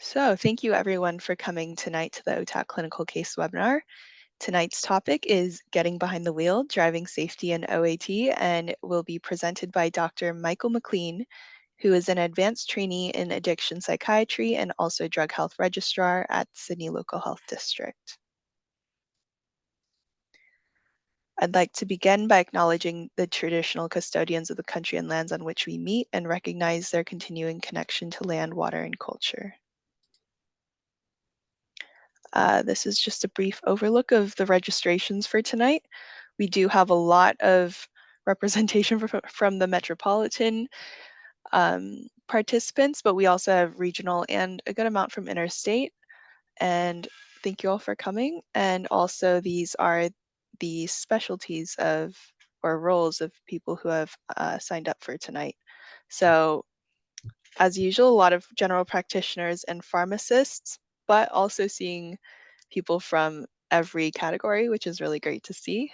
So thank you everyone for coming tonight to the OTAC clinical case webinar. Tonight's topic is Getting Behind the Wheel, Driving Safety in OAT, and will be presented by Dr. Michael Maclean, who is an advanced trainee in addiction psychiatry and also drug health registrar at Sydney Local Health District. I'd like to begin by acknowledging the traditional custodians of the country and lands on which we meet and recognize their continuing connection to land, water, and culture. This is just a brief overlook of the registrations for tonight. We do have a lot of representation from the metropolitan participants, but we also have regional and a good amount from interstate. And thank you all for coming. And also these are the specialties of or roles of people who have signed up for tonight. So as usual, a lot of general practitioners and pharmacists, but also seeing people from every category, which is really great to see.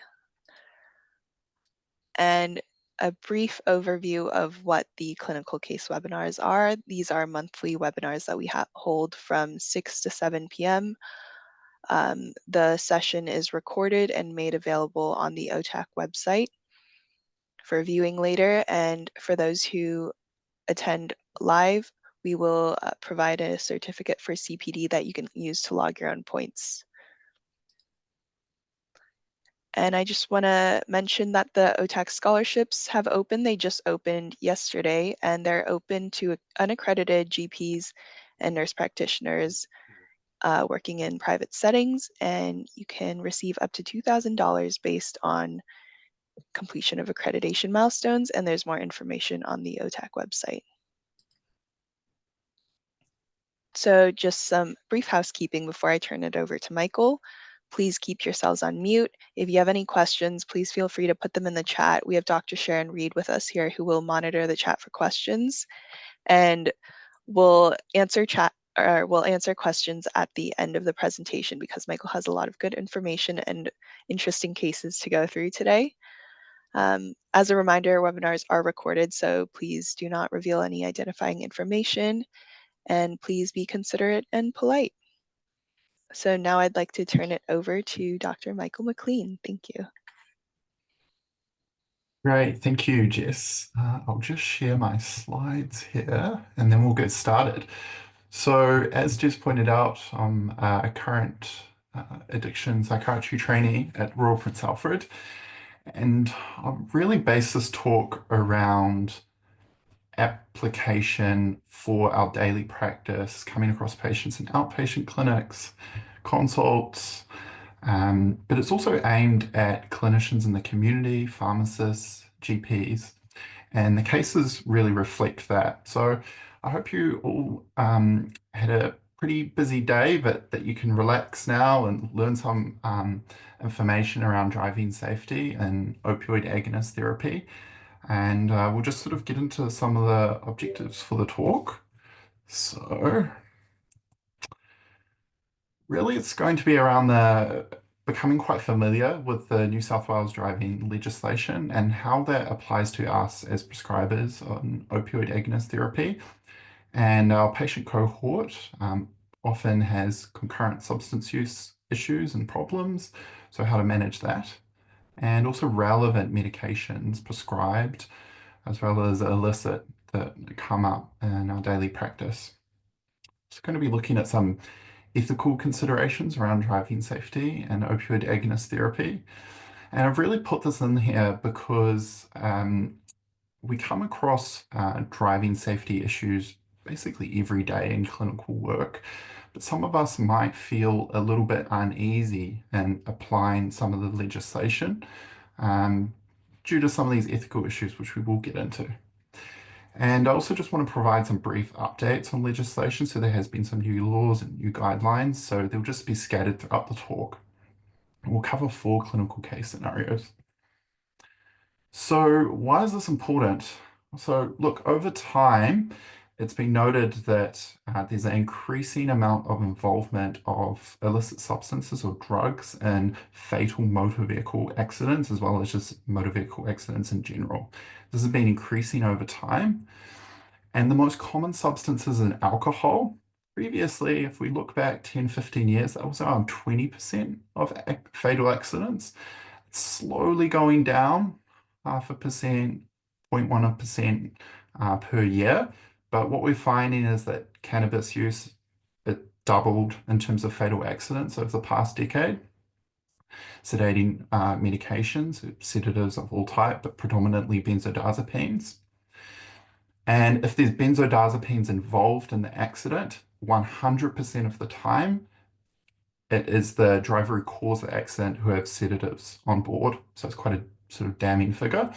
And a brief overview of what the clinical case webinars are. These are monthly webinars that we hold from 6 to 7 p.m. The session is recorded and made available on the OTAC website for viewing later. And for those who attend live, we will provide a certificate for CPD that you can use to log your own points. And I just want to mention that the OTAC scholarships have opened. They just opened yesterday, and they're open to unaccredited GPs and nurse practitioners working in private settings, and you can receive up to $2,000 based on completion of accreditation milestones, and there's more information on the OTAC website. So just some brief housekeeping before I turn it over to Michael. Please keep yourselves on mute. If you have any questions, please feel free to put them in the chat. We have Dr. Sharon Reed with us here who will monitor the chat for questions, and we'll answer questions at the end of the presentation because Michael has a lot of good information and interesting cases to go through today. As a reminder, webinars are recorded, so please do not reveal any identifying information, and please be considerate and polite. So now I'd like to turn it over to Dr. Michael Maclean. Thank you. Great, thank you, Jess. I'll just share my slides here and then we'll get started. So as Jess pointed out, I'm a current addiction psychiatry trainee at Royal Prince Alfred, and I'll really base this talk around application for our daily practice, coming across patients in outpatient clinics, consults, but it's also aimed at clinicians in the community, pharmacists, GPs, and the cases really reflect that. So I hope you all had a pretty busy day, but that you can relax now and learn some information around driving safety and opioid agonist therapy. And we'll just sort of get into some of the objectives for the talk. So really it's going to be around becoming quite familiar with the New South Wales driving legislation and how that applies to us as prescribers on opioid agonist therapy. And our patient cohort often has concurrent substance use issues and problems, so how to manage that. And also relevant medications prescribed, as well as illicit that come up in our daily practice. So going to be looking at some ethical considerations around driving safety and opioid agonist therapy. And I've really put this in here because we come across driving safety issues basically every day in clinical work, but some of us might feel a little bit uneasy in applying some of the legislation due to some of these ethical issues, which we will get into. And I also just want to provide some brief updates on legislation. So there has been some new laws and new guidelines, so they'll just be scattered throughout the talk. We'll cover 4 clinical case scenarios. So why is this important? So look, over time, it's been noted that there's an increasing amount of involvement of illicit substances or drugs in fatal motor vehicle accidents, as well as just motor vehicle accidents in general. This has been increasing over time. And the most common substances are alcohol Previously, if we look back 10, 15 years, that was around 20% of fatal accidents. It's slowly going down, 0.5%, 0.1% per year. But what we're finding is that cannabis use, it doubled in terms of fatal accidents over the past decade. Sedating medications, sedatives of all type, but predominantly benzodiazepines. And if there's benzodiazepines involved in the accident, 100% of the time, it is the driver who caused the accident who have sedatives on board. So it's quite a sort of damning figure.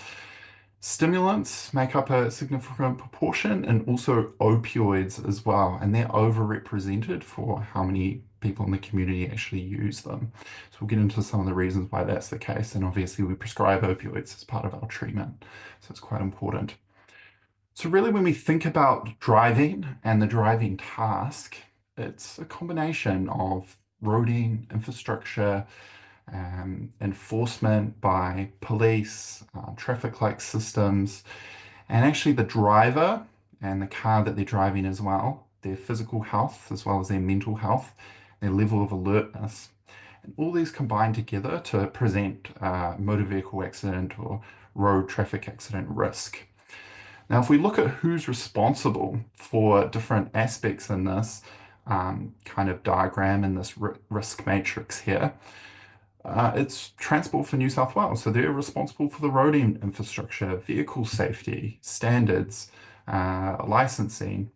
Stimulants make up a significant proportion, and also opioids as well. And they're overrepresented for how many people in the community actually use them. So we'll get into some of the reasons why that's the case. And obviously, we prescribe opioids as part of our treatment. So it's quite important. So really, when we think about driving and the driving task, it's a combination of roading, infrastructure, enforcement by police, traffic light systems, and actually the driver and the car that they're driving as well, their physical health as well as their mental health, their level of alertness. And all these combine together to present motor vehicle accident or road traffic accident risk. Now, if we look at who's responsible for different aspects in this kind of diagram in this risk matrix here, it's Transport for New South Wales. So they're responsible for the roading infrastructure, vehicle safety, standards, licensing,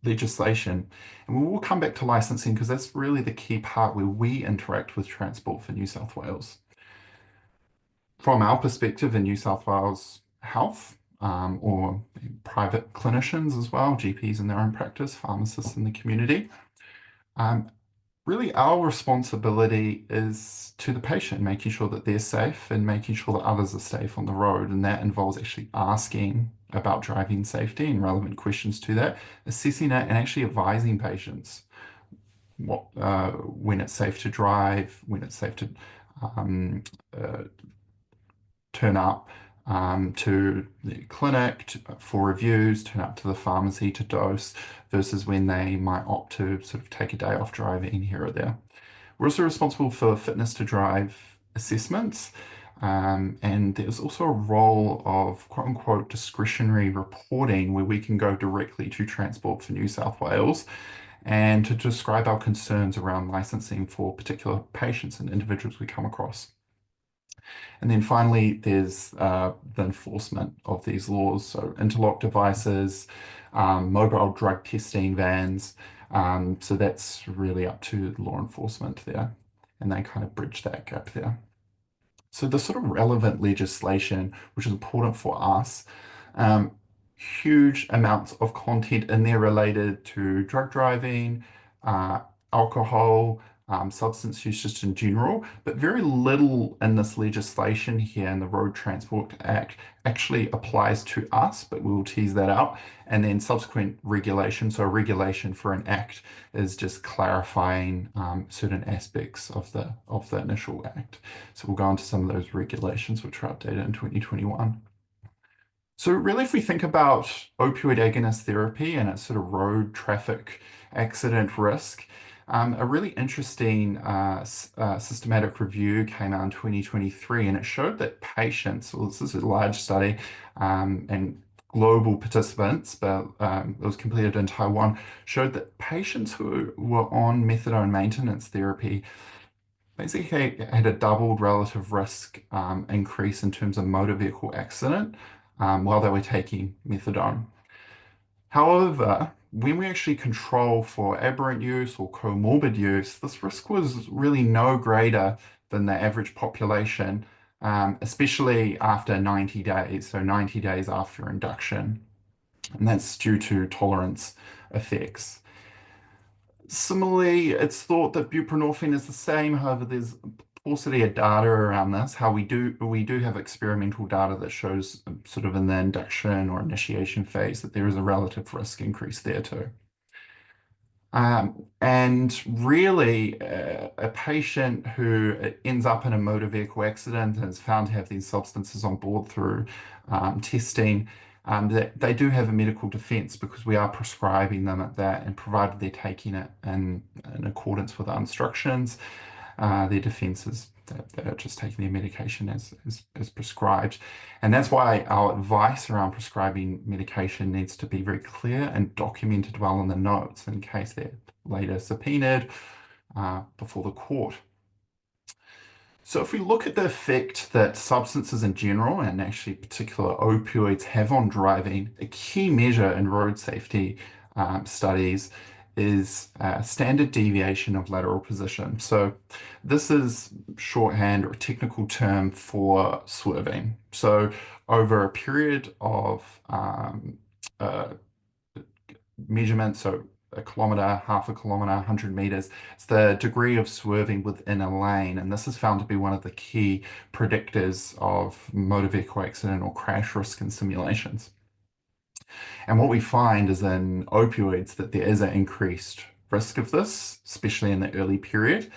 legislation. And we will come back to licensing because that's really the key part where we interact with Transport for New South Wales. From our perspective in New South Wales Health, or private clinicians as well, GPs in their own practice, pharmacists in the community. Really, our responsibility is to the patient, making sure that they're safe and making sure that others are safe on the road. And that involves actually asking about driving safety and relevant questions to that, assessing it, and actually advising patients when it's safe to drive, when it's safe to uh, turn up to the clinic for reviews, turn up to the pharmacy to dose, versus when they might opt to sort of take a day off driving here or there. We're also responsible for fitness to drive assessments. And there's also a role of quote unquote discretionary reporting where we can go directly to Transport for New South Wales and to describe our concerns around licensing for particular patients and individuals we come across. And then finally, there's the enforcement of these laws. So interlock devices, mobile drug testing vans. So that's really up to law enforcement there. And they kind of bridge that gap there. So the sort of relevant legislation, which is important for us, um, huge amounts of content in there related to drug driving, uh, alcohol, substance use just in general, but very little in this legislation here in the Road Transport Act actually applies to us, but we'll tease that out. And then subsequent regulation, so a regulation for an act is just clarifying certain aspects of the initial act. So we'll go into some of those regulations which were updated in 2021. So really, if we think about opioid agonist therapy and its sort of road traffic accident risk, a really interesting systematic review came out in 2023, and it showed that patients, well, this is a large study and global participants, but it was completed in Taiwan, showed that patients who were on methadone maintenance therapy basically had a doubled relative risk increase in terms of motor vehicle accident while they were taking methadone. However, when we actually control for aberrant use or comorbid use, this risk was really no greater than the average population, especially after 90 days, so 90 days after induction. And that's due to tolerance effects. Similarly, it's thought that buprenorphine is the same. However, there's paucity of data around this. How we do have experimental data that shows sort of in the induction or initiation phase that there is a relative risk increase there too. And really, a patient who ends up in a motor vehicle accident and is found to have these substances on board through testing that they do have a medical defense because we are prescribing them at that, and provided they're taking it in accordance with our instructions, their defense is that they're just taking their medication as prescribed. And that's why our advice around prescribing medication needs to be very clear and documented well in the notes in case they're later subpoenaed before the court. So if we look at the effect that substances in general, and actually particular opioids, have on driving, a key measure in road safety studies is standard deviation of lateral position. So this is shorthand or a technical term for swerving. So over a period of uh, measurement, so a kilometer, half a kilometer, 100 meters. It's the degree of swerving within a lane, and this is found to be one of the key predictors of motor vehicle accident or crash risk in simulations. And what we find is in opioids that there is an increased risk of this, especially in the early period.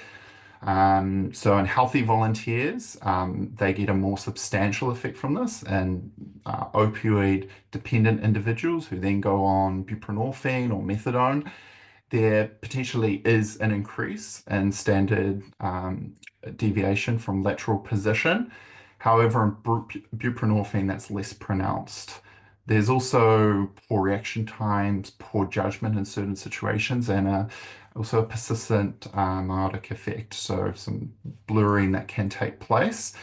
So in healthy volunteers, they get a more substantial effect from this, and opioid dependent individuals who then go on buprenorphine or methadone, there potentially is an increase in standard deviation from lateral position. However, in buprenorphine, that's less pronounced. There's also poor reaction times, poor judgment in certain situations, and also a persistent miotic effect, so some blurring that can take place.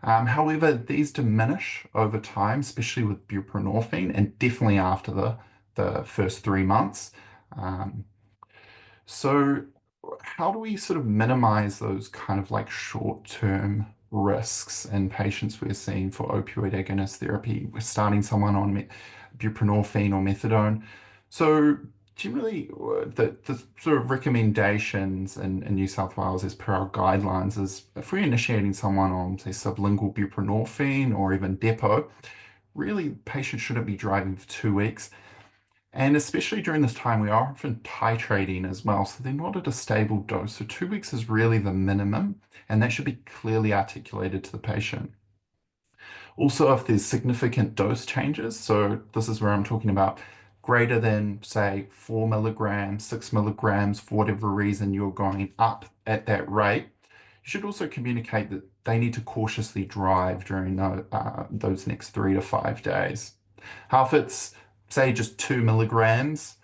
However, these diminish over time, especially with buprenorphine, and definitely after the first 3 months. Um, so how do we sort of minimize those kind of like short-term risks in patients we're seeing for opioid agonist therapy? We're starting someone on buprenorphine or methadone. So generally, the sort of recommendations in New South Wales as per our guidelines is if we're initiating someone on, say, sublingual buprenorphine or even depot, really patients shouldn't be driving for 2 weeks. And especially during this time, we are often titrating as well. So they're not at a stable dose. So 2 weeks is really the minimum, and that should be clearly articulated to the patient. Also, if there's significant dose changes, so this is where I'm talking about greater than, say, 4 milligrams, 6 milligrams, for whatever reason you're going up at that rate, you should also communicate that they need to cautiously drive during those next 3 to 5 days. How if it's, say, just 2 milligrams,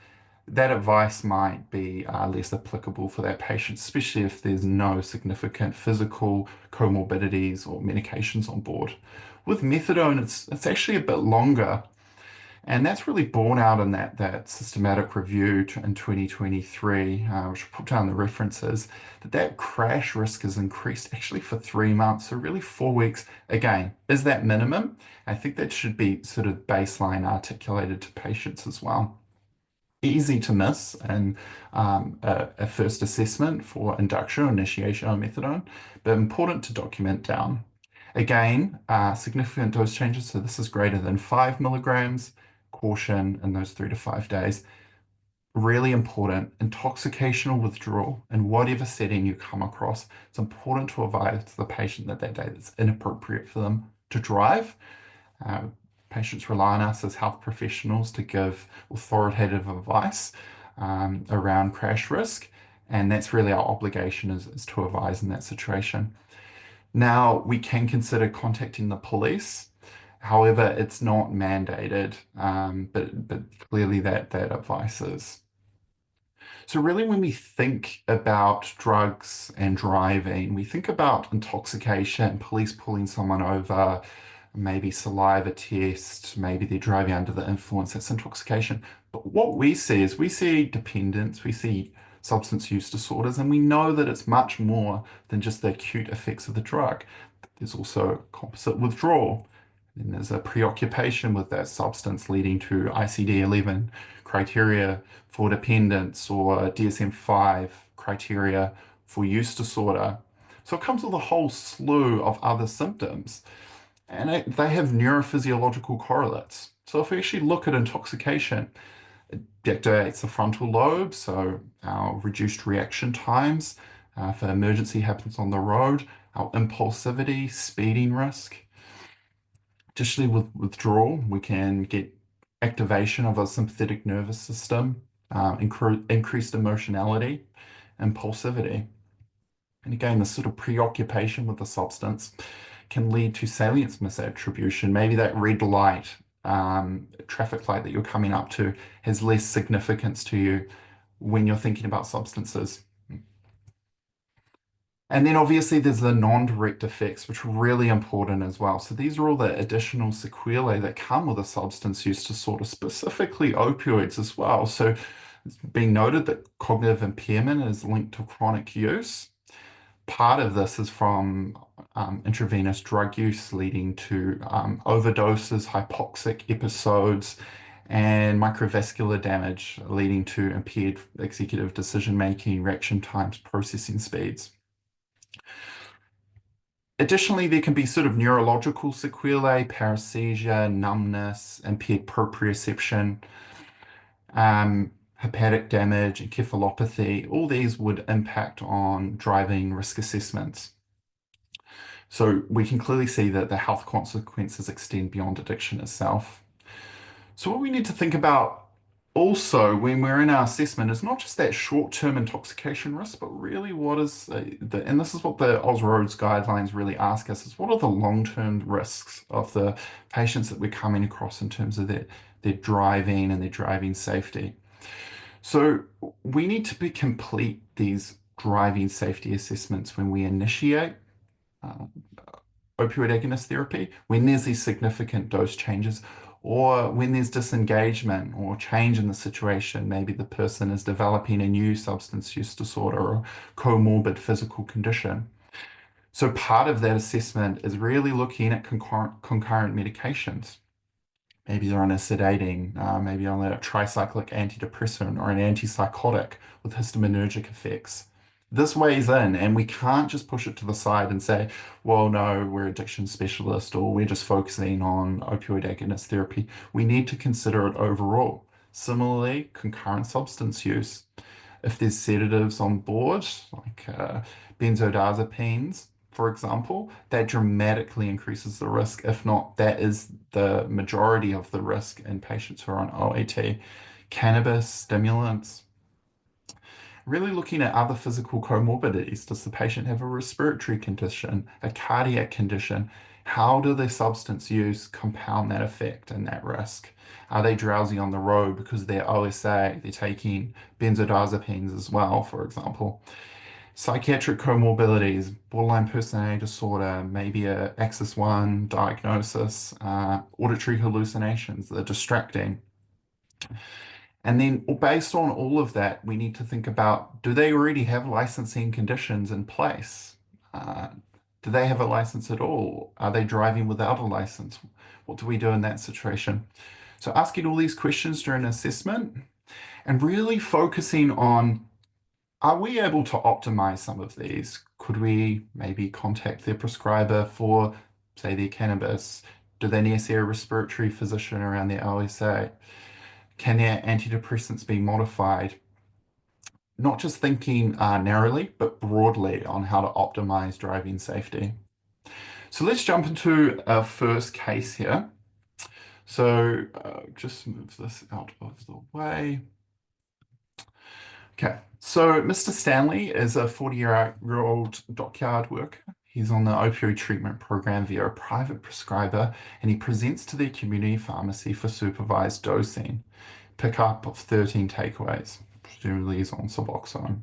that advice might be less applicable for that patient, especially if there's no significant physical comorbidities or medications on board. With methadone, it's actually a bit longer, and that's really borne out in that systematic review in 2023, which I put down the references, that crash risk is increased actually for 3 months. So really 4 weeks, again, is that minimum? I think that should be sort of baseline articulated to patients as well. Easy to miss and a first assessment for induction or initiation on methadone, but important to document down. Again, significant dose changes, so this is greater than 5 milligrams, caution in those 3 to 5 days. Really important, intoxication or withdrawal in whatever setting you come across. It's important to advise the patient that day it's inappropriate for them to drive. Uh, Patients rely on us as health professionals to give authoritative advice around crash risk, and that's really our obligation is to advise in that situation. Now, we can consider contacting the police. However, it's not mandated, but clearly that advice is. So really, when we think about drugs and driving, we think about intoxication, police pulling someone over, maybe saliva test, maybe they're driving under the influence, that's intoxication. But what we see is we see dependence, we see substance use disorders, and we know that it's much more than just the acute effects of the drug. There's also composite withdrawal. Then there's a preoccupation with that substance leading to ICD-11 criteria for dependence or DSM-5 criteria for use disorder. So it comes with a whole slew of other symptoms, and they have neurophysiological correlates. So if we actually look at intoxication, it deactivates the frontal lobe, so our reduced reaction times if an emergency happens on the road, our impulsivity, speeding risk. Additionally, with withdrawal, we can get activation of a sympathetic nervous system, increased emotionality, impulsivity. And again, this sort of preoccupation with the substance can lead to salience misattribution. Maybe that red light, traffic light that you're coming up to has less significance to you when you're thinking about substances. And then obviously there's the non-direct effects, which are really important as well. So these are all the additional sequelae that come with a substance use disorder, specifically opioids as well. So it's been noted that cognitive impairment is linked to chronic use. Part of this is from intravenous drug use leading to overdoses, hypoxic episodes, and microvascular damage leading to impaired executive decision making, reaction times, processing speeds. Additionally, there can be sort of neurological sequelae, paresthesia, numbness, impaired proprioception, hepatic damage, encephalopathy. All these would impact on driving risk assessments. So we can clearly see that the health consequences extend beyond addiction itself. So what we need to think about also when we're in our assessment is not just that short-term intoxication risk, but really what is and this is what the Roads guidelines really ask us, is what are the long-term risks of the patients that we're coming across in terms of their driving and their driving safety. So we need to complete these driving safety assessments when we initiate uh, opioid agonist therapy, when there's these significant dose changes, or when there's disengagement or change in the situation. Maybe the person is developing a new substance use disorder or comorbid physical condition. So part of that assessment is really looking at concurrent medications. Maybe they're on a sedating, maybe on a tricyclic antidepressant or an antipsychotic with histaminergic effects. This weighs in, and we can't just push it to the side and say, well, no, we're addiction specialists or we're just focusing on opioid agonist therapy. We need to consider it overall. Similarly, concurrent substance use. If there's sedatives on board, like benzodiazepines, for example, that dramatically increases the risk. If not, that is the majority of the risk in patients who are on OAT. Cannabis, stimulants, really looking at other physical comorbidities. Does the patient have a respiratory condition, a cardiac condition? How do their substance use compound that effect and that risk? Are they drowsy on the road because they're OSA, they're taking benzodiazepines as well, for example? Psychiatric comorbidities, borderline personality disorder, maybe a Axis 1 diagnosis, auditory hallucinations, they're distracting. And then based on all of that, we need to think about, do they already have licensing conditions in place? Uh, do they have a license at all? Are they driving without a license? What do we do in that situation? So asking all these questions during assessment and really focusing on, are we able to optimize some of these? Could we maybe contact their prescriber for, say, their cannabis? Do they need to see a respiratory physician around their OSA? Can their antidepressants be modified? Not just thinking narrowly, but broadly on how to optimize driving safety. So let's jump into our first case here. So just move this out of the way. Okay, so Mr. Stanley is a 40-year-old dockyard worker. He's on the opioid treatment program via a private prescriber, and he presents to the community pharmacy for supervised dosing. Pickup of 13 takeaways. Presumably he's on Suboxone.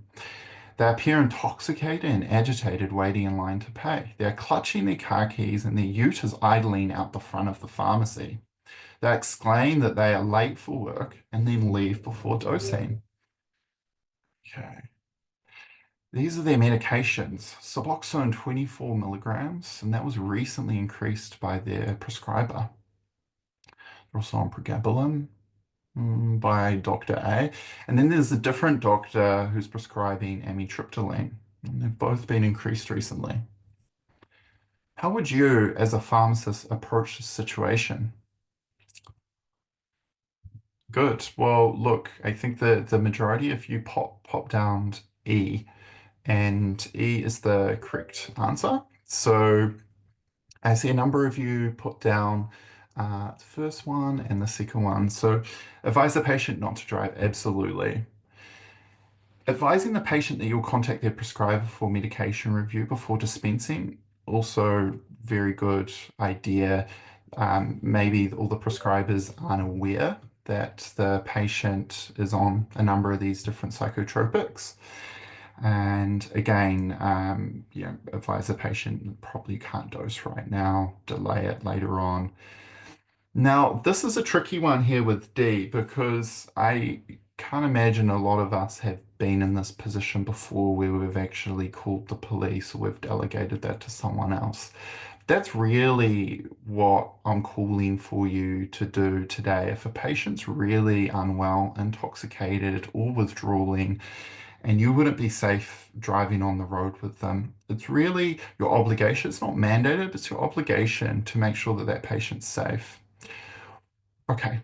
They appear intoxicated and agitated, waiting in line to pay. They are clutching their car keys and their ute is idling out the front of the pharmacy. They exclaim that they are late for work and then leave before dosing. Okay. These are their medications. Suboxone 24 milligrams, and that was recently increased by their prescriber. They're also on pregabalin by Dr. A. And then there's a different doctor who's prescribing amitriptyline. And they've both been increased recently. How would you, as a pharmacist, approach this situation? Good. Well, look, I think that the majority of you pop down E, and E is the correct answer. So I see a number of you put down The first one and the second one. So, advise the patient not to drive. Absolutely. Advising the patient that you'll contact their prescriber for medication review before dispensing. Also, very good idea. Maybe all the prescribers aren't aware that the patient is on a number of these different psychotropics. And again, advise the patient probably can't dose right now, delay it later on. Now, this is a tricky one here with D because I can't imagine a lot of us have been in this position before where we've actually called the police or we've delegated that to someone else. That's really what I'm calling for you to do today. If a patient's really unwell, intoxicated, or withdrawing, and you wouldn't be safe driving on the road with them, it's really your obligation. It's not mandated, it's your obligation to make sure that that patient's safe. Okay.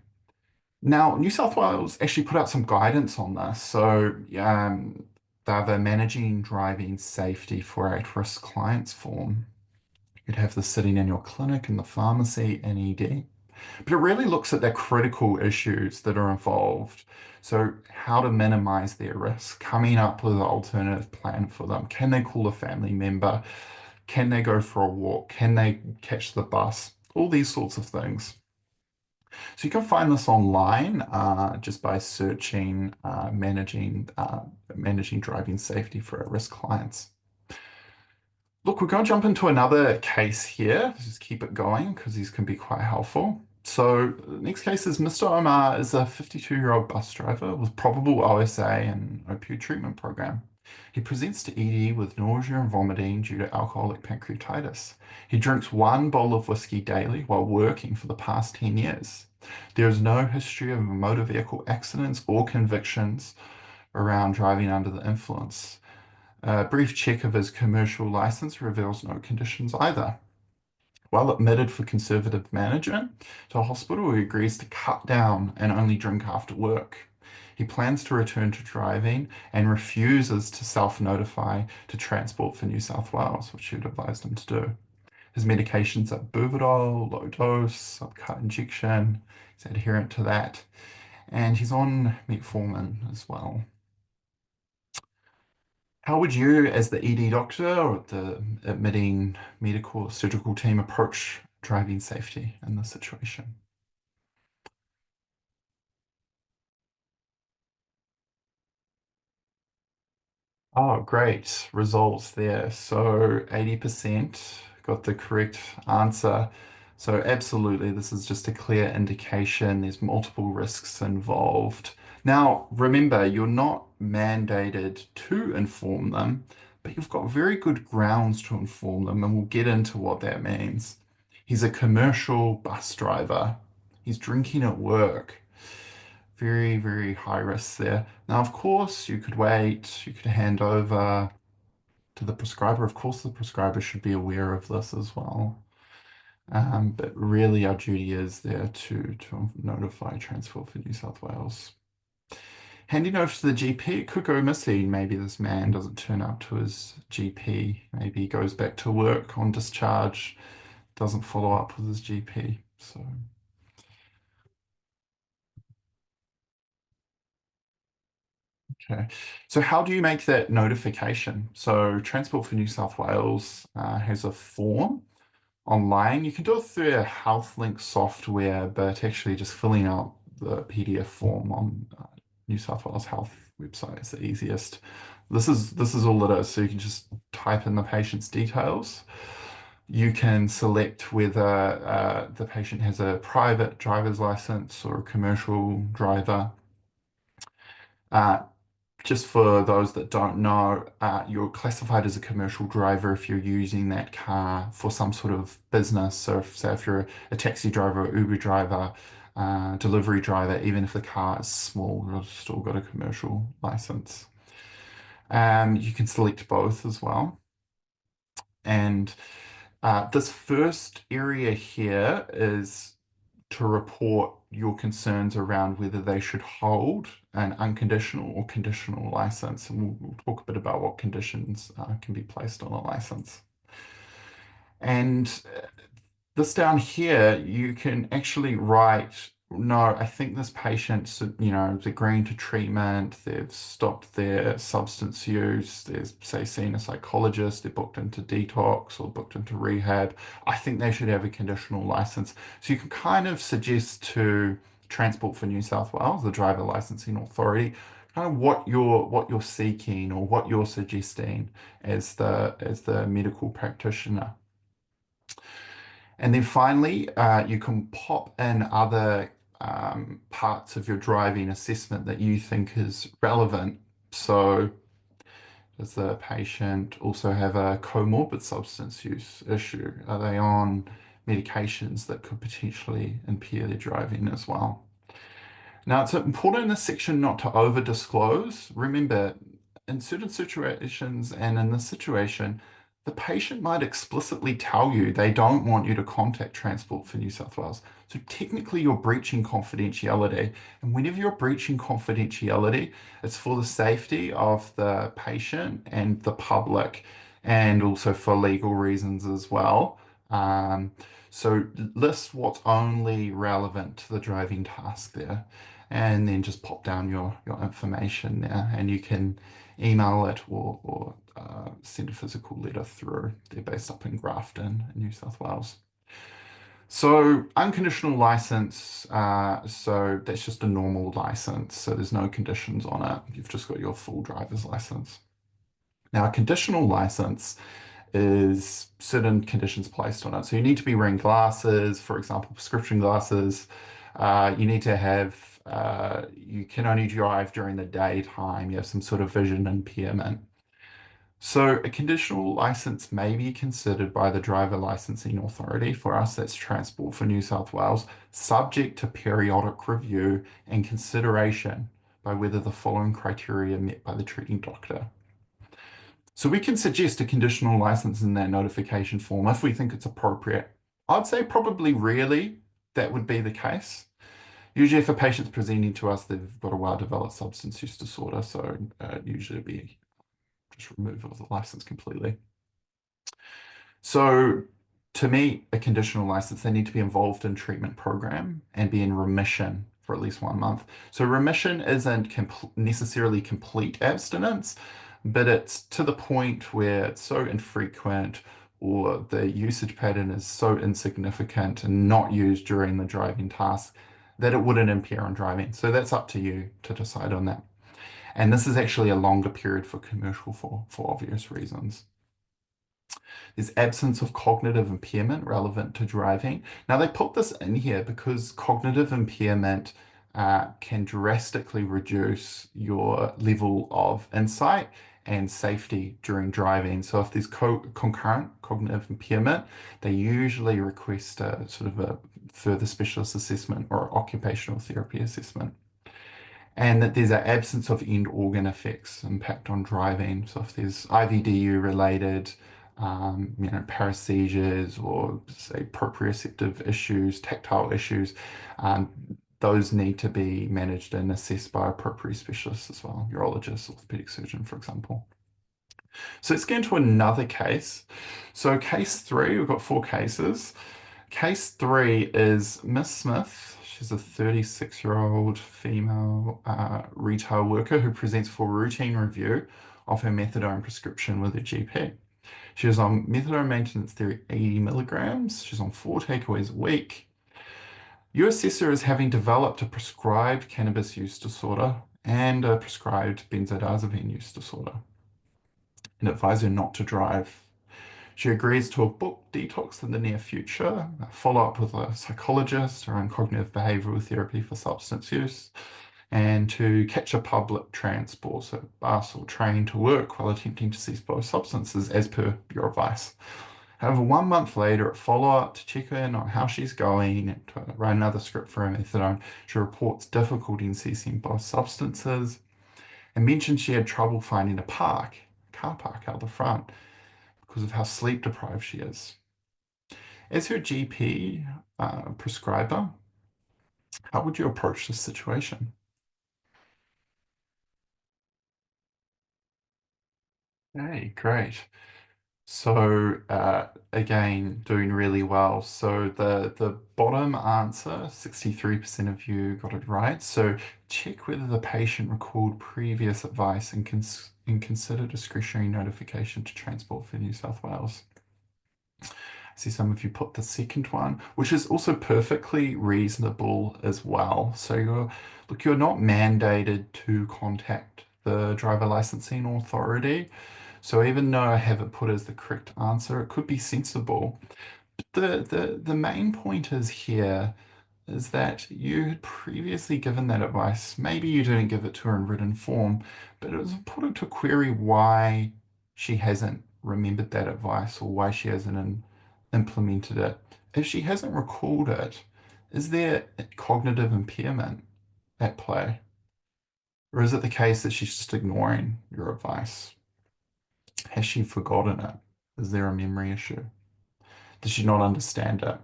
Now, New South Wales actually put out some guidance on this. So, they have a managing driving safety for at-risk clients form. You'd have this sitting in your clinic, in the pharmacy, and ED. But it really looks at the critical issues that are involved. So, how to minimize their risk, coming up with an alternative plan for them. Can they call a family member? Can they go for a walk? Can they catch the bus? All these sorts of things. So you can find this online just by searching managing driving safety for at-risk clients. Look, we're going to jump into another case here. Just keep it going because these can be quite helpful. So the next case is Mr. Omar is a 52-year-old bus driver with probable OSA and opioid treatment program. He presents to ED with nausea and vomiting due to alcoholic pancreatitis. He drinks one bowl of whiskey daily while working for the past 10 years. There is no history of motor vehicle accidents or convictions around driving under the influence. A brief check of his commercial license reveals no conditions either. While admitted for conservative management to a hospital, he agrees to cut down and only drink after work. He plans to return to driving and refuses to self-notify to Transport for New South Wales, which you'd advised him to do. His medications are Buvidal, low dose, subcut injection. He's adherent to that. And he's on metformin as well. How would you, as the ED doctor or the admitting medical or surgical team, approach driving safety in this situation? Oh, great results there. So 80% got the correct answer. So absolutely, this is just a clear indication there's multiple risks involved. Now, remember, you're not mandated to inform them, but you've got very good grounds to inform them, and we'll get into what that means. He's a commercial bus driver. He's drinking at work. Very, very high risk there. Now, of course, you could wait, you could hand over to the prescriber. Of course, the prescriber should be aware of this as well. But really, our duty is there to notify Transport for New South Wales. Handing over to the GP, it could go missing. Maybe this man doesn't turn up to his GP. Maybe he goes back to work on discharge, doesn't follow up with his GP. So. Okay. So how do you make that notification? So Transport for New South Wales has a form online. You can do it through a HealthLink software, but actually just filling out the PDF form on New South Wales Health website is the easiest. This is all it is. So you can just type in the patient's details. You can select whether the patient has a private driver's license or a commercial driver. Uh, just for those that don't know, you're classified as a commercial driver if you're using that car for some sort of business. So, say if you're a taxi driver, or Uber driver, delivery driver, even if the car is small, you've still got a commercial license. You can select both as well. And this first area here is to report your concerns around whether they should hold an unconditional or conditional license. And we'll talk a bit about what conditions can be placed on a license. And this down here, you can actually write, no, I think this patient, is agreeing to treatment, they've stopped their substance use, they've, say, seen a psychologist, they're booked into detox or booked into rehab. I think they should have a conditional license. So you can kind of suggest to Transport for New South Wales, the driver licensing authority, kind of what you're seeking or what you're suggesting as the medical practitioner. And then finally, you can pop in other parts of your driving assessment that you think is relevant. So, does the patient also have a comorbid substance use issue? Are they on medications that could potentially impair their driving as well? Now, it's important in this section not to over disclose. Remember, in certain situations and in this situation, the patient might explicitly tell you they don't want you to contact Transport for New South Wales. So technically, you're breaching confidentiality. And whenever you're breaching confidentiality, it's for the safety of the patient and the public, and also for legal reasons as well. Um, so list what's only relevant to the driving task there, and then just pop down your information there, and you can email it or send a physical letter through. They're based up in Grafton in New South Wales. So unconditional license, so that's just a normal license, so there's no conditions on it. You've just got your full driver's license. Now, a conditional license is certain conditions placed on it. So you need to be wearing glasses, for example, prescription glasses. You need to have, you can only drive during the daytime. You have some sort of vision impairment. So a conditional license may be considered by the driver licensing authority. For us, that's Transport for New South Wales, subject to periodic review and consideration by whether the following criteria are met by the treating doctor. So we can suggest a conditional license in that notification form if we think it's appropriate. I'd say probably rarely that would be the case. Usually if a patient's presenting to us, they've got a well-developed substance use disorder, so usually be just removal of the license completely. So to meet a conditional license, they need to be involved in treatment program and be in remission for at least 1 month. So remission isn't necessarily complete abstinence, but it's to the point where it's so infrequent or the usage pattern is so insignificant and not used during the driving task that it wouldn't impair on driving. So that's up to you to decide on that. And this is actually a longer period for commercial for obvious reasons. There's absence of cognitive impairment relevant to driving. Now, they put this in here because cognitive impairment can drastically reduce your level of insight and safety during driving. So if there's concurrent cognitive impairment, they usually request a sort of a further specialist assessment or occupational therapy assessment. And that there's an absence of end organ effects impact on driving. So if there's IVDU related, paresthesias or say proprioceptive issues, tactile issues, those need to be managed and assessed by appropriate specialists as well, urologist, orthopedic surgeon, for example. So let's get into another case. So case three, we've got 4 cases. Case three is Miss Smith. She's a 36-year-old female retail worker who presents for routine review of her methadone prescription with her GP. She was on methadone maintenance therapy 80 milligrams. She's on 4 takeaways a week. Your assessor is having developed a prescribed cannabis use disorder and a prescribed benzodiazepine use disorder and advise her not to drive. She agrees to a book detox in the near future, follow up with a psychologist around cognitive behavioral therapy for substance use, and to catch a public transport, so bus or train to work while attempting to cease both substances as per your advice. However, 1 month later, at follow-up to check in on how she's going and to write another script for her methadone, she reports difficulty in ceasing both substances and mentions she had trouble finding a car park out the front because of how sleep deprived she is. As her GP prescriber, how would you approach this situation? Hey, great. So again, doing really well. So the bottom answer, 63% of you got it right. So check whether the patient recalled previous advice and consider discretionary notification to Transport for New South Wales. I see some of you put the second one, which is also perfectly reasonable as well. So you're not mandated to contact the driver licensing authority. So even though I have it put as the correct answer, it could be sensible. The main point is here is that you had previously given that advice. Maybe you didn't give it to her in written form, but it was important to query why she hasn't remembered that advice or why she hasn't implemented it. If she hasn't recalled it, is there cognitive impairment at play? Or is it the case that she's just ignoring your advice? Has she forgotten it? Is there a memory issue? Does she not understand it?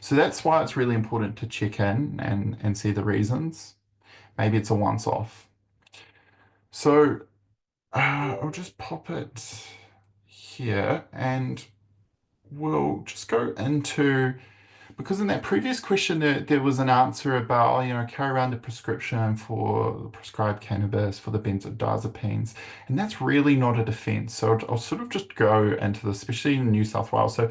So that's why it's really important to check in and see the reasons. Maybe it's a once off. So I'll just pop it here and we'll just go into, because in that previous question there was an answer about, carry around a prescription for prescribed cannabis for the benzodiazepines, and that's really not a defense. So I'll sort of just go into this, especially in New South Wales. So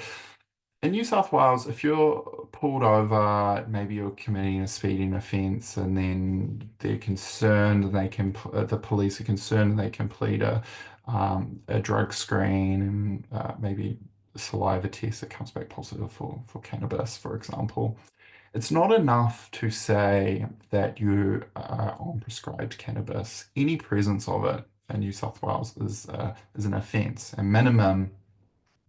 in New South Wales, if you're pulled over, maybe you're committing a speeding offence, and then they're concerned, and the police are concerned, and they complete a drug screen and maybe a saliva test that comes back positive for cannabis, for example. It's not enough to say that you are on prescribed cannabis. Any presence of it in New South Wales is an offence, and minimum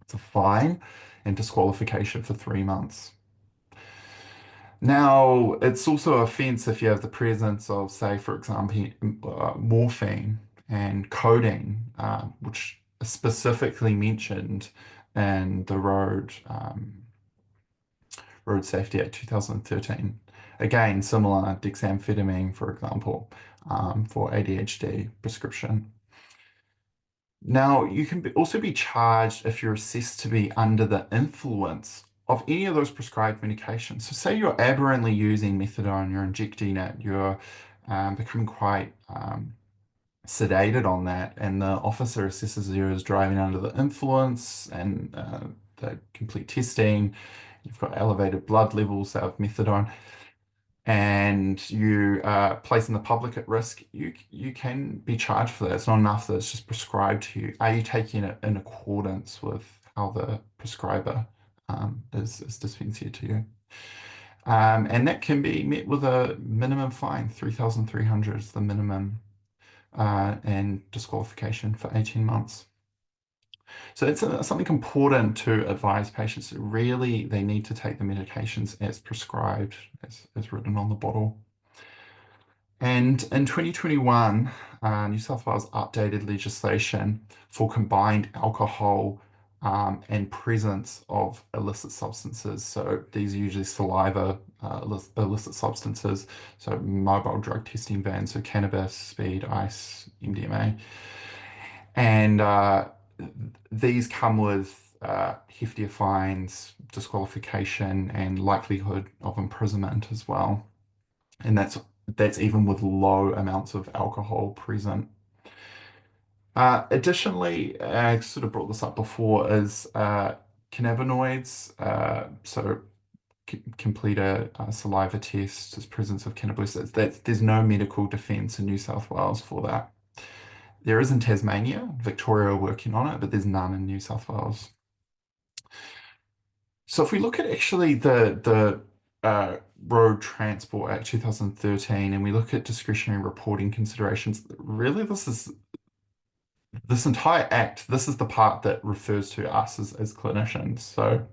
it's a fine and disqualification for 3 months. Now, it's also an offence if you have the presence of, say, for example, morphine and codeine, which is specifically mentioned in the Road Safety Act 2013. Again, similar dexamphetamine, for example, for ADHD prescription. Now, you can also be charged if you're assessed to be under the influence of any of those prescribed medications. So, say you're aberrantly using methadone, you're injecting it, you're becoming quite sedated on that, and the officer assesses you as driving under the influence, and the complete testing, you've got elevated blood levels of methadone, and you are placing the public at risk, you can be charged for that. It's not enough that it's just prescribed to you. Are you taking it in accordance with how the prescriber is dispensing it to you? And that can be met with a minimum fine, 3,300 is the minimum, and disqualification for 18 months. So it's something important to advise patients that really they need to take the medications as prescribed, as written on the bottle. And in 2021, New South Wales updated legislation for combined alcohol and presence of illicit substances. So these are usually saliva illicit substances, so mobile drug testing bans, so cannabis, speed, ice, MDMA. And these come with heftier fines, disqualification, and likelihood of imprisonment as well. And that's even with low amounts of alcohol present. Additionally, I sort of brought this up before, is cannabinoids. So complete a saliva test as presence of cannabis. There's no medical defence in New South Wales for that. There is in Tasmania. Victoria are working on it, but there's none in New South Wales. So if we look at actually the Road Transport Act 2013, and we look at discretionary reporting considerations, really this entire act, this is the part that refers to us as clinicians. So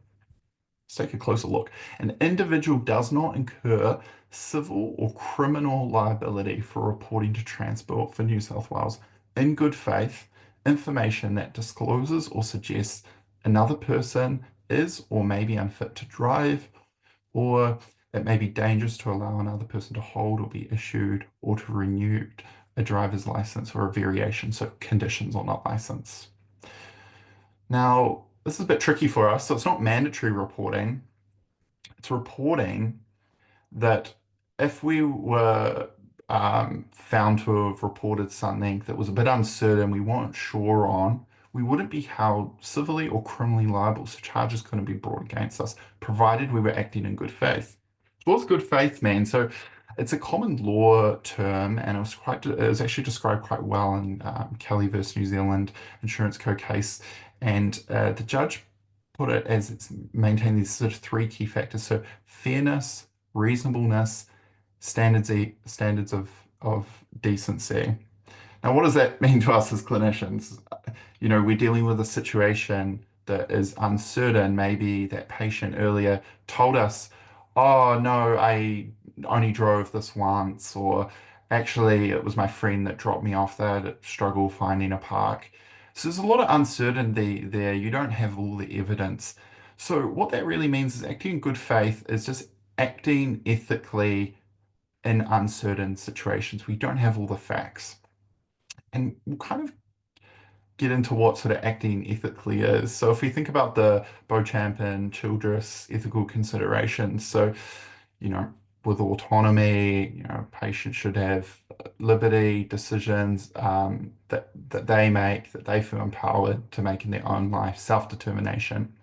let's take a closer look. An individual does not incur civil or criminal liability for reporting to Transport for New South Wales in good faith information that discloses or suggests another person is or may be unfit to drive, or it may be dangerous to allow another person to hold or be issued or to renew a driver's license or a variation, so conditions on that license. Now, this is a bit tricky for us. So it's not mandatory reporting. It's reporting that if we were found to have reported something that was a bit uncertain, we weren't sure on, we wouldn't be held civilly or criminally liable. So charges couldn't be brought against us, provided we were acting in good faith. So what's good faith mean? So it's a common law term, and it was actually described quite well in Kelly versus New Zealand Insurance Co case. And the judge put it as it's maintained these sort of three key factors. So fairness, reasonableness, standards of decency. Now, what does that mean to us as clinicians? We're dealing with a situation that is uncertain. Maybe that patient earlier told us, oh, no, I only drove this once, or actually, it was my friend that dropped me off there that struggle finding a park. So there's a lot of uncertainty there. You don't have all the evidence. So what that really means is acting in good faith is just acting ethically in uncertain situations. We don't have all the facts. And we'll kind of get into what sort of acting ethically is. So if we think about the Beauchamp and Childress ethical considerations, so, you know, with autonomy, patients should have liberty, decisions that they make, that they feel empowered to make in their own life, self-determination.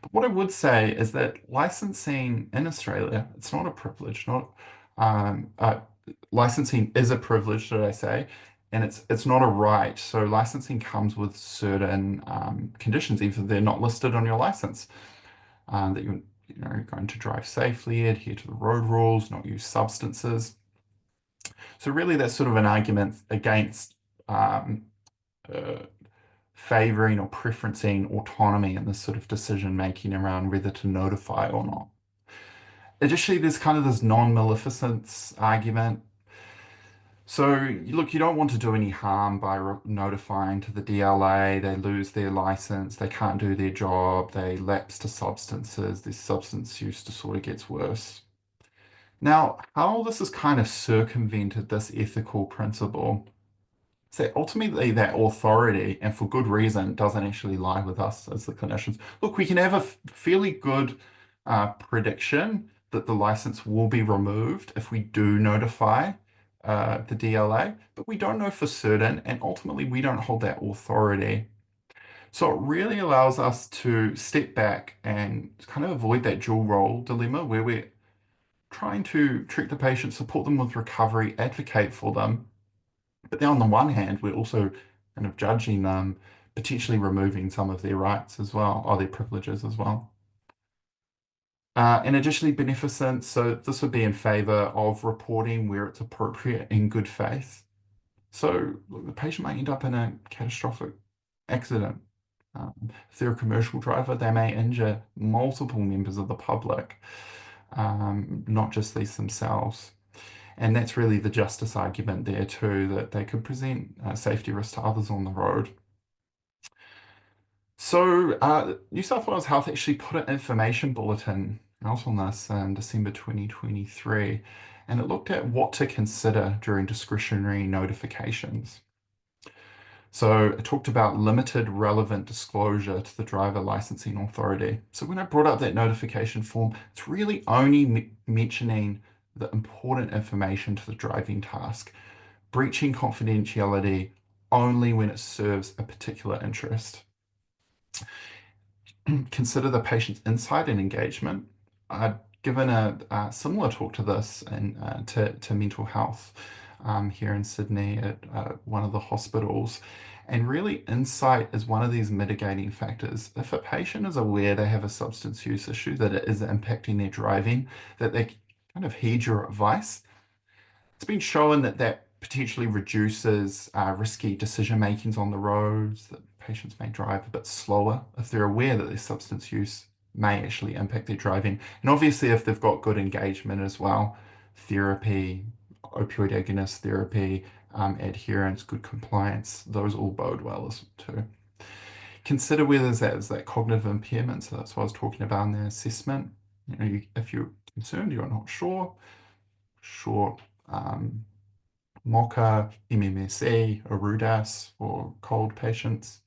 But what I would say is that licensing in Australia, it's not a privilege, not um, uh, licensing is a privilege, should I say, and it's not a right. So licensing comes with certain conditions, either they're not listed on your license, that you're going to drive safely, adhere to the road rules, not use substances. So really, that's sort of an argument against um, uh, favoring or preferencing autonomy in this sort of decision making around whether to notify or not. Additionally, there's kind of this non-maleficence argument. So, look, you don't want to do any harm by notifying to the DLA. They lose their license, they can't do their job, they lapse to substances, their substance use disorder gets worse. Now, how this has kind of circumvented this ethical principle. So ultimately, that authority, and for good reason, doesn't actually lie with us as the clinicians. Look, we can have a fairly good prediction that the license will be removed if we do notify the DLA, but we don't know for certain, and ultimately, we don't hold that authority. So it really allows us to step back and kind of avoid that dual role dilemma where we're trying to treat the patient, support them with recovery, advocate for them. But then on the one hand, we're also kind of judging them, potentially removing some of their rights as well, or their privileges as well. And additionally, beneficence. So this would be in favor of reporting where it's appropriate in good faith. So look, the patient might end up in a catastrophic accident. If they're a commercial driver, they may injure multiple members of the public, not just these themselves. And that's really the justice argument there too, that they could present safety risks to others on the road. So New South Wales Health actually put an information bulletin out on this in December 2023, and it looked at what to consider during discretionary notifications. So it talked about limited relevant disclosure to the driver licensing authority. So when I brought up that notification form, it's really only mentioning the important information to the driving task, breaching confidentiality only when it serves a particular interest. Consider the patient's insight and engagement. I'd given a similar talk to this and to mental health here in Sydney at one of the hospitals. And really, insight is one of these mitigating factors. If a patient is aware they have a substance use issue, that it is impacting their driving, that they kind of heed your advice, it's been shown that that potentially reduces risky decision makings on the roads, that patients may drive a bit slower if they're aware that their substance use may actually impact their driving. And obviously, if they've got good engagement as well, therapy, opioid agonist therapy, adherence, good compliance, those all bode well as too. Consider whether there's that cognitive impairment. So that's what I was talking about in the assessment. If you're concerned, you're not sure, sure. MOCA, MMSE, or RUDAS for cold patients.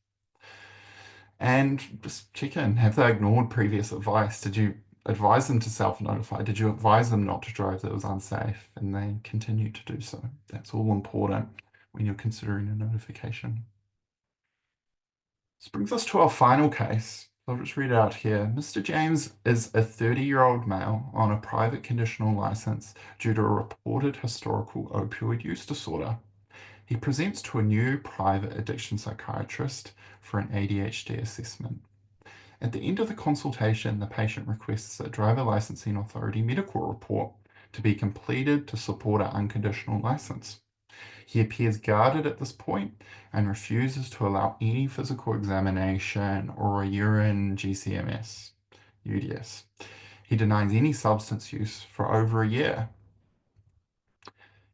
And just check in. Have they ignored previous advice? Did you advise them to self-notify? Did you advise them not to drive that was unsafe? And they continue to do so. That's all important when you're considering a notification. This brings us to our final case. I'll just read it out here. Mr. James is a 30-year-old male on a private conditional license due to a reported historical opioid use disorder. He presents to a new private addiction psychiatrist for an ADHD assessment. At the end of the consultation, the patient requests a driver licensing authority medical report to be completed to support an unconditional license. He appears guarded at this point and refuses to allow any physical examination or a urine GCMS, UDS. He denies any substance use for over a year.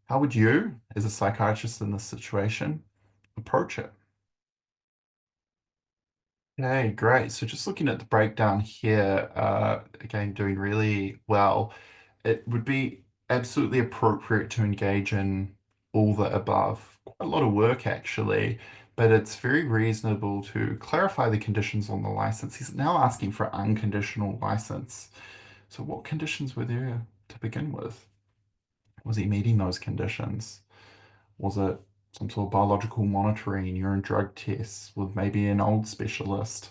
How would you, as a psychiatrist in this situation, approach it? Okay, great. So just looking at the breakdown here, again, doing really well. It would be absolutely appropriate to engage in all the above. Quite a lot of work, actually, but it's very reasonable to clarify the conditions on the license. He's now asking for unconditional license. So what conditions were there to begin with? Was he meeting those conditions? Was it some sort of biological monitoring, urine drug tests with maybe an old specialist?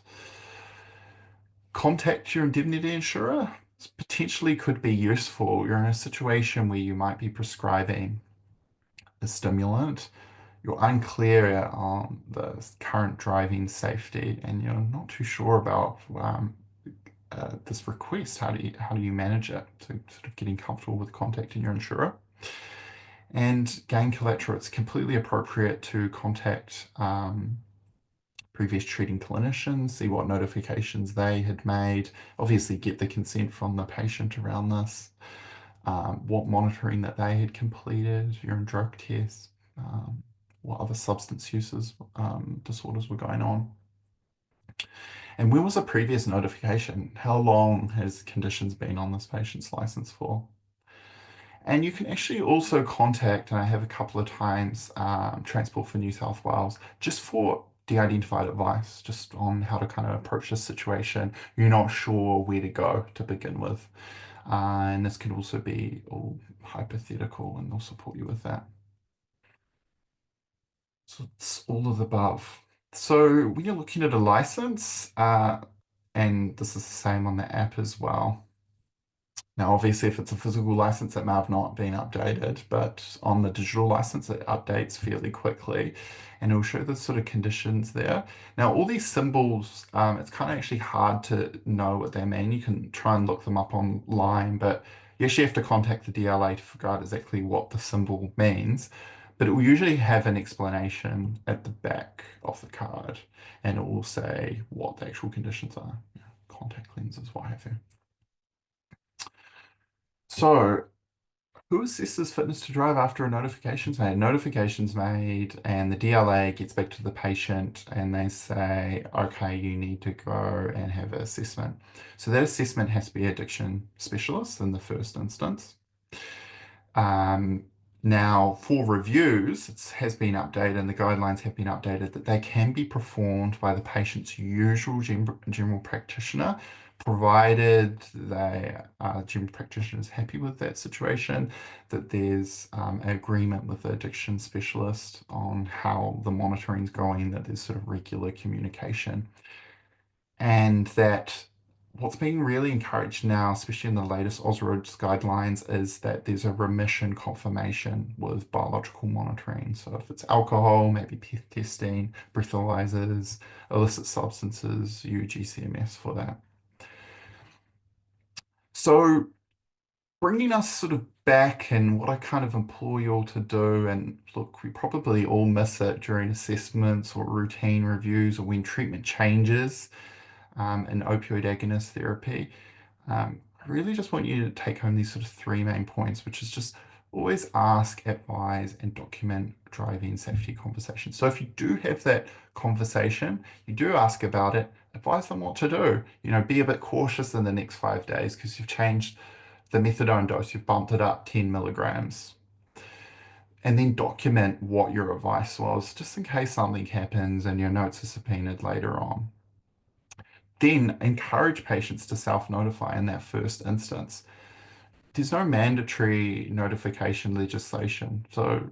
Contact your indemnity insurer. This potentially could be useful. You're in a situation where you might be prescribing a stimulant. You're unclear on the current driving safety, and you're not too sure about this request. How do you manage it? So sort of getting comfortable with contacting your insurer. And gain collateral, it's completely appropriate to contact previous treating clinicians, see what notifications they had made, obviously get the consent from the patient around this, what monitoring that they had completed, urine drug tests, what other substance uses, disorders were going on. And when was a previous notification? How long has conditions been on this patient's license for? And you can actually also contact, and I have a couple of times, Transport for New South Wales, just for de-identified advice, just on how to kind of approach this situation. You're not sure where to go to begin with. And this can also be all hypothetical, and they'll support you with that. So it's all of the above. So when you're looking at a license, and this is the same on the app as well. Now, obviously, if it's a physical license, it may have not been updated, but on the digital license, it updates fairly quickly, and it'll show the sort of conditions there. Now, all these symbols, it's kind of actually hard to know what they mean. You can try and look them up online, but you actually have to contact the DLA to figure out exactly what the symbol means. But it will usually have an explanation at the back of the card, and it will say what the actual conditions are. Contact lenses, what have you. So, who assesses fitness to drive after a notification's made? Notification's made, and the DLA gets back to the patient and they say, okay, you need to go and have an assessment. So that assessment has to be addiction specialist in the first instance. Um, Now, for reviews, it has been updated and the guidelines have been updated that they can be performed by the patient's usual general practitioner, provided the general practitioner is happy with that situation, that there's an agreement with the addiction specialist on how the monitoring is going, that there's sort of regular communication, and that what's being really encouraged now, especially in the latest Osroads guidelines, is that there's a remission confirmation with biological monitoring. So if it's alcohol, maybe testing, breathalyzers, illicit substances, UGCMS for that. So bringing us sort of back, and what I kind of implore you all to do, and look, we probably all miss it during assessments or routine reviews or when treatment changes in opioid agonist therapy. I really just want you to take home these sort of three main points, which is just always ask, advise, and document driving safety conversations. So if you do have that conversation, you do ask about it, advise them what to do. Be a bit cautious in the next 5 days because you've changed the methadone dose, you've bumped it up 10 milligrams. And then document what your advice was, just in case something happens and your notes are subpoenaed later on. then encourage patients to self-notify in that first instance. There's no mandatory notification legislation, so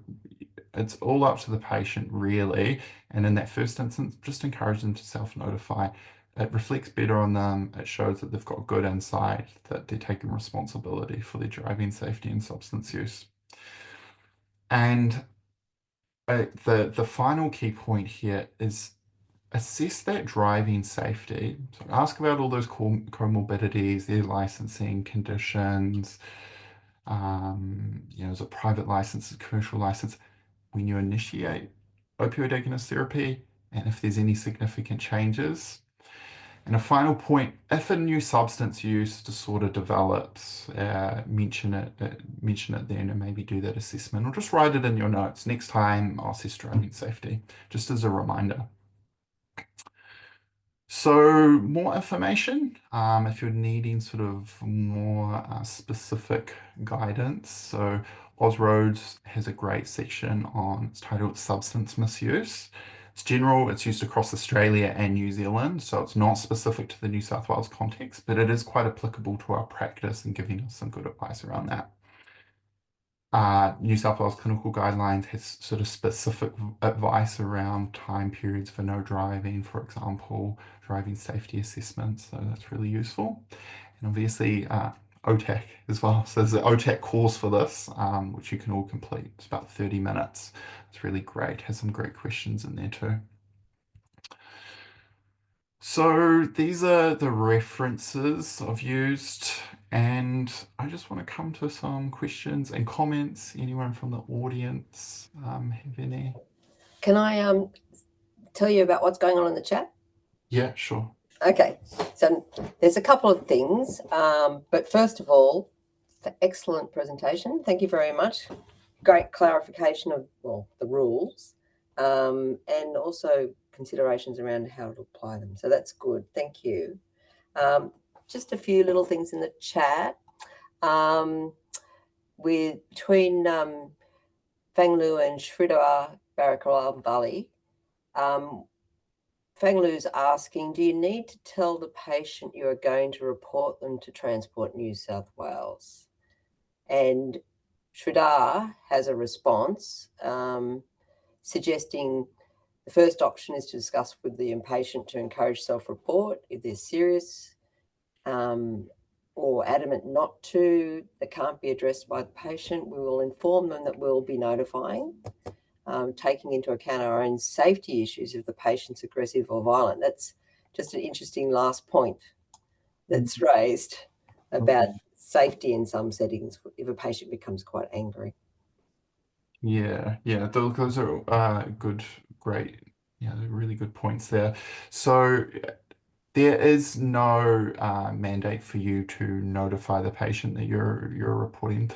it's all up to the patient really. And in that first instance, just encourage them to self-notify. It reflects better on them. It shows that they've got good insight, that they're taking responsibility for their driving safety and substance use. And the final key point here is assess that driving safety. So ask about all those comorbidities, their licensing conditions. Is it private license, commercial license? When you initiate opioid agonist therapy, and if there's any significant changes. And a final point, if a new substance use disorder develops, mention it then and maybe do that assessment, or just write it in your notes. Next time I'll assess driving safety, just as a reminder. So more information, if you're needing sort of more specific guidance. So Roads has a great section on, it's titled Substance Misuse. It's general, it's used across Australia and New Zealand, so it's not specific to the New South Wales context, but it is quite applicable to our practice and giving us some good advice around that. New South Wales clinical guidelines has sort of specific advice around time periods for no driving, for example, driving safety assessments. So that's really useful. And obviously, OTAC as well. So there's an OTAC course for this, which you can all complete. It's about 30 minutes. It's really great. Has some great questions in there too. So these are the references I've used, and I just want to come to some questions and comments. Anyone from the audience have any? Can I tell you about what's going on in the chat? Yeah, sure. Okay, so there's a couple of things, but first of all, excellent presentation. Thank you very much. Great clarification of, well, the rules, and also considerations around how to apply them. So that's good. Thank you. Just a few little things in the chat. Between Fanglu and Sridhar Barakalal Valley, Fanglu's asking, do you need to tell the patient you are going to report them to Transport New South Wales? And Sridhar has a response suggesting the first option is to discuss with the inpatient to encourage self-report if they're serious or adamant not to, that can't be addressed by the patient. We will inform them that we'll be notifying, taking into account our own safety issues if the patient's aggressive or violent. That's just an interesting last point that's raised about safety in some settings if a patient becomes quite angry. Yeah, those are great, really good points there. So there is no mandate for you to notify the patient that you're reporting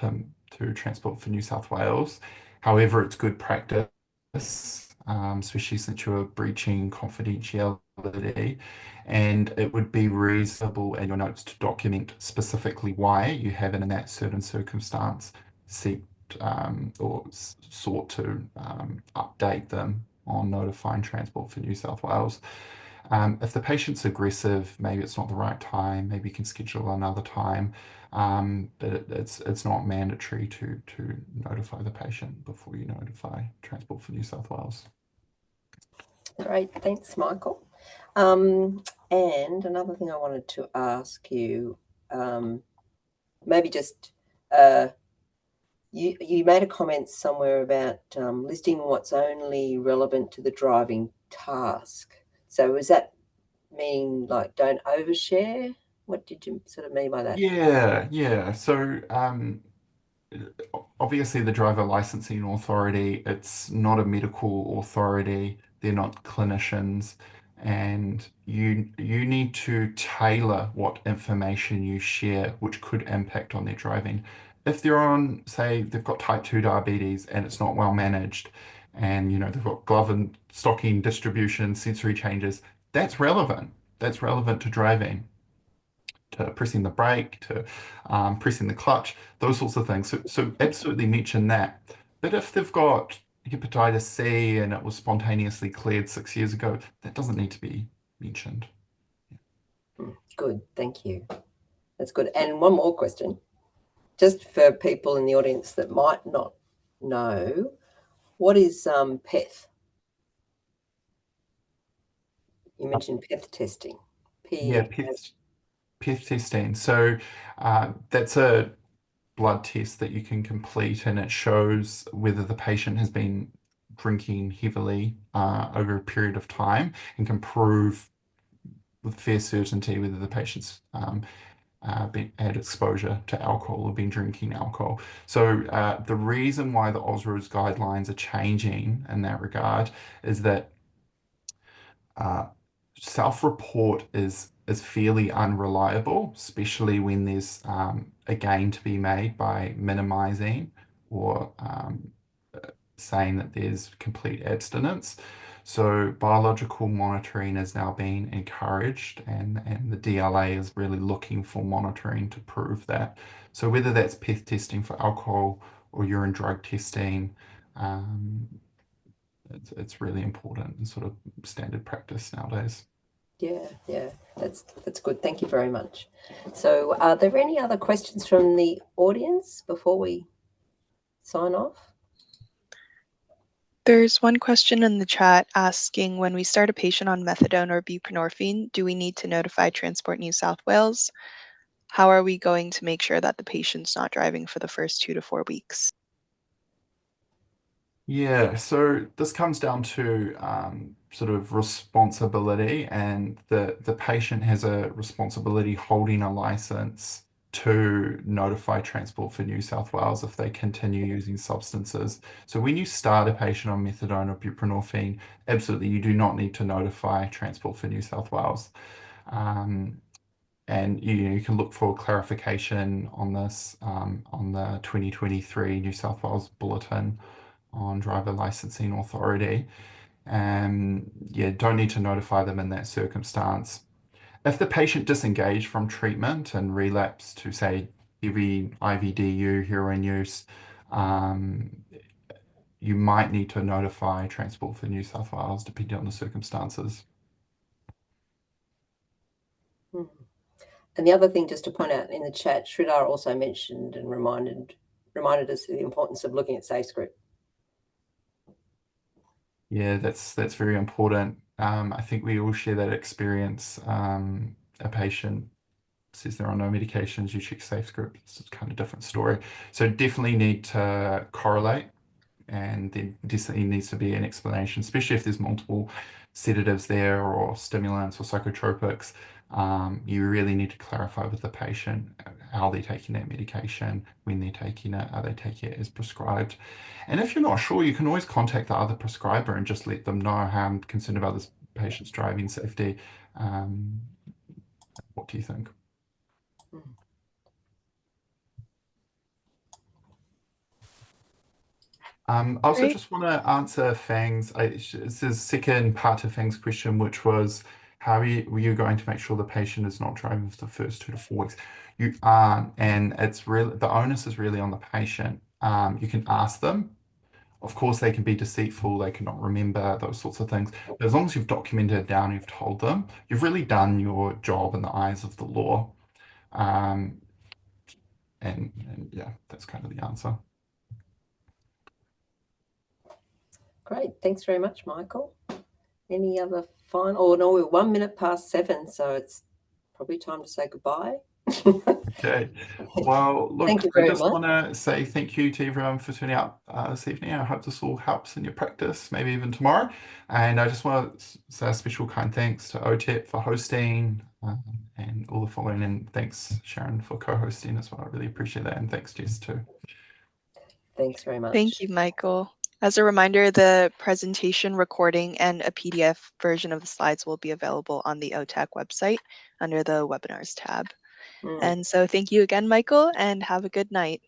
to Transport for New South Wales. However, it's good practice, especially since you're breaching confidentiality, and it would be reasonable in your notes to document specifically why you have it in that certain circumstance, seek or sought to update them on notifying Transport for New South Wales. If the patient's aggressive, maybe it's not the right time, maybe you can schedule another time, but it's not mandatory to notify the patient before you notify Transport for New South Wales. Great, thanks, Michael. And another thing I wanted to ask you, maybe just you made a comment somewhere about listing what's only relevant to the driving task. So is that mean like don't overshare? What did you sort of mean by that? Yeah. So obviously the driver licensing authority, it's not a medical authority. They're not clinicians, and you need to tailor what information you share, which could impact on their driving. If they're on, say, they've got type 2 diabetes and it's not well managed, and they've got glove and stocking distribution, sensory changes, that's relevant. That's relevant to driving, to pressing the brake, to pressing the clutch, those sorts of things. So absolutely mention that. But if they've got hepatitis C and it was spontaneously cleared 6 years ago, that doesn't need to be mentioned. Good, thank you. That's good. And one more question, just for people in the audience that might not know, what is PEth? You mentioned PEth testing. Yeah, PEth testing. So that's a blood test that you can complete, and it shows whether the patient has been drinking heavily over a period of time, and can prove with fair certainty whether the patient's had exposure to alcohol or been drinking alcohol. So the reason why the OSRO's guidelines are changing in that regard is that self-report is fairly unreliable, especially when there's a gain to be made by minimizing or saying that there's complete abstinence. So biological monitoring is now being encouraged, and the DLA is really looking for monitoring to prove that. So whether that's PEth testing for alcohol or urine drug testing, it's really important and sort of standard practice nowadays. Yeah, that's good. Thank you very much. So are there any other questions from the audience before we sign off? There's one question in the chat asking, when we start a patient on methadone or buprenorphine, do we need to notify Transport New South Wales? How are we going to make sure that the patient's not driving for the first 2 to 4 weeks? Yeah, so this comes down to sort of responsibility, and the patient has a responsibility holding a license to notify Transport for New South Wales if they continue using substances. So when you start a patient on methadone or buprenorphine, absolutely you do not need to notify Transport for New South Wales. And you can look for clarification on this on the 2023 New South Wales Bulletin on Driver Licensing Authority. Yeah, don't need to notify them in that circumstance. If the patient disengaged from treatment and relapsed to, say, heavy IVDU, heroin use, you might need to notify Transport for New South Wales, depending on the circumstances. And the other thing, just to point out in the chat, Sridhar also mentioned and reminded us of the importance of looking at SafeScript. Yeah, that's very important. I think we all share that experience. A patient says they're on no medications, you check SafeScript, it's kind of different story. So definitely need to correlate, and there definitely needs to be an explanation, especially if there's multiple sedatives there or stimulants or psychotropics. You really need to clarify with the patient how they're taking that medication, when they're taking it, are they taking it as prescribed? And if you're not sure, you can always contact the other prescriber and just let them know how I'm concerned about this patient's driving safety. What do you think? I also Great. just want to answer Fang's, it's the second part to Fang's question, which was, how were you going to make sure the patient is not driving for the first 2 to 4 weeks? You aren't, and it's really, the onus is really on the patient. You can ask them. Of course, they can be deceitful, they cannot remember, those sorts of things. But as long as you've documented it down, you've told them, you've really done your job in the eyes of the law. And yeah, that's kind of the answer. Great. Thanks very much, Michael. Any other final? Oh, no, we're 1 minute past 7, so it's probably time to say goodbye. Okay. Well, look, Thank you I very just much. want to say thank you to everyone for turning up this evening. I hope this all helps in your practice, maybe even tomorrow. And I just want to say a special kind thanks to OTAC for hosting and all the following. And thanks, Sharon, for co-hosting as well. I really appreciate that. And thanks, Jess, too. Thanks very much. Thank you, Michael. As a reminder, the presentation recording and a PDF version of the slides will be available on the OTAC website under the webinars tab. And so thank you again, Michael, and have a good night.